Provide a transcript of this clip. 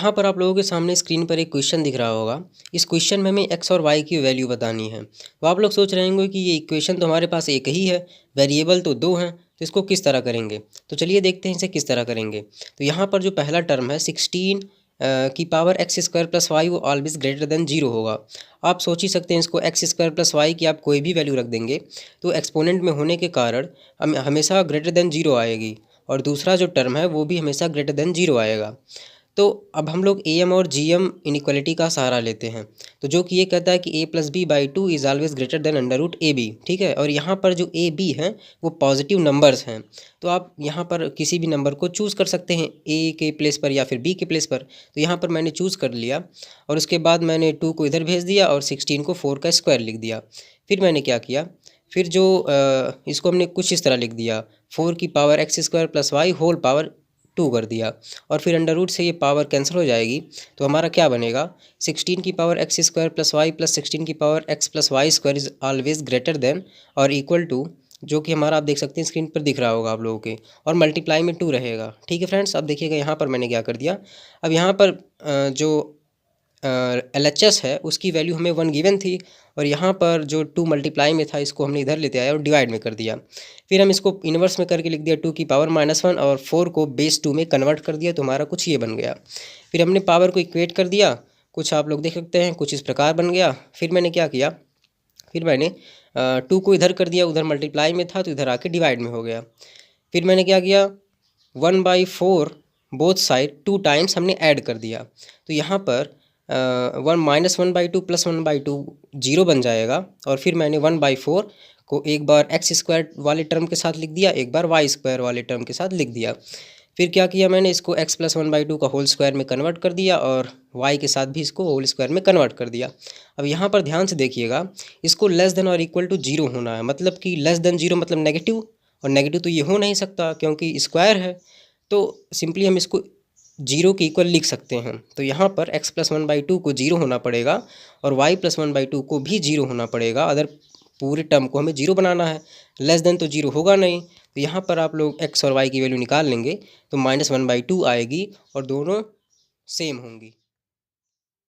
यहाँ पर आप लोगों के सामने स्क्रीन पर एक क्वेश्चन दिख रहा होगा। इस क्वेश्चन में हमें एक्स और वाई की वैल्यू बतानी है। तो आप लोग सोच रहे होंगे कि ये इक्वेशन तो हमारे पास एक ही है, वेरिएबल तो दो हैं, तो इसको किस तरह करेंगे। तो चलिए देखते हैं इसे किस तरह करेंगे। तो यहाँ पर जो पहला टर्म है 16 की power x square plus y वो ऑलवेज ग्रेटर देन जीरो होगा। आप सोच ही सकते हैं इसको एक्स स्क्वायर प्लस वाई की आप कोई भी वैल्यू रख देंगे तो एक्सपोनेंट में होने के कारण हमेशा ग्रेटर देन जीरो आएगी, और दूसरा जो टर्म है वो भी हमेशा ग्रेटर देन जीरो आएगा। तो अब हम लोग ए एम और जी एम इनइक्वालिटी का सहारा लेते हैं। तो जो कि ये कहता है कि A plus B by two is always greater than under root A B, ठीक है। और यहाँ पर जो ए बी हैं वो पॉजिटिव नंबर्स हैं, तो आप यहाँ पर किसी भी नंबर को चूज़ कर सकते हैं ए के प्लेस पर या फिर बी के प्लेस पर। तो यहाँ पर मैंने चूज़ कर लिया और उसके बाद मैंने 2 को इधर भेज दिया और 16 को 4 का स्क्वायर लिख दिया। फिर मैंने क्या किया, फिर जो इसको हमने कुछ इस तरह लिख दिया, 4 की power x square plus y whole power 2 कर दिया, और फिर अंडर रूट से ये पावर कैंसिल हो जाएगी। तो हमारा क्या बनेगा, 16 की power x square plus y plus 16 की power x plus y square is always greater than और इक्वल टू, जो कि हमारा आप देख सकते हैं स्क्रीन पर दिख रहा होगा आप लोगों के, और मल्टीप्लाई में 2 रहेगा। ठीक है फ्रेंड्स, अब देखिएगा यहाँ पर मैंने क्या कर दिया। अब यहाँ पर जो LHS है उसकी वैल्यू हमें 1 गिवन थी, और यहाँ पर जो 2 मल्टीप्लाई में था इसको हमने इधर लेते आए और डिवाइड में कर दिया। फिर हम इसको इन्वर्स में करके लिख दिया 2 की पावर -1 और 4 को बेस 2 में कन्वर्ट कर दिया, तो हमारा कुछ ये बन गया। फिर हमने पावर को इक्वेट कर दिया, कुछ आप लोग देख सकते हैं कुछ इस प्रकार बन गया। फिर मैंने क्या किया, फिर मैंने 2 को इधर कर दिया, उधर मल्टीप्लाई में था तो इधर आके डिवाइड में हो गया। फिर मैंने क्या किया, 1/4 बोथ साइड 2 टाइम्स हमने ऐड कर दिया, तो यहाँ पर 1 प्लस 1/2 जीरो बन जाएगा। और फिर मैंने 1/4 को एक बार एक्स स्क्वायर वाले टर्म के साथ लिख दिया, एक बार वाई स्क्वायर वाले टर्म के साथ लिख दिया। फिर क्या किया मैंने, इसको x प्लस 1/2 का होल स्क्वायर में कन्वर्ट कर दिया और y के साथ भी इसको होल स्क्वायर में कन्वर्ट कर दिया। अब यहाँ पर ध्यान से देखिएगा, इसको लेस देन और इक्वल टू जीरो होना है, मतलब कि लेस देन जीरो मतलब नेगेटिव, और नेगेटिव तो ये हो नहीं सकता क्योंकि स्क्वायर है। तो सिंपली हम इसको जीरो के इक्वल लिख सकते हैं। तो यहाँ पर x प्लस 1/2 को जीरो होना पड़ेगा और y प्लस 1/2 को भी जीरो होना पड़ेगा, अदर पूरे टर्म को हमें जीरो बनाना है। लेस देन तो जीरो होगा नहीं, तो यहाँ पर आप लोग x और y की वैल्यू निकाल लेंगे तो -1/2 आएगी और दोनों सेम होंगी।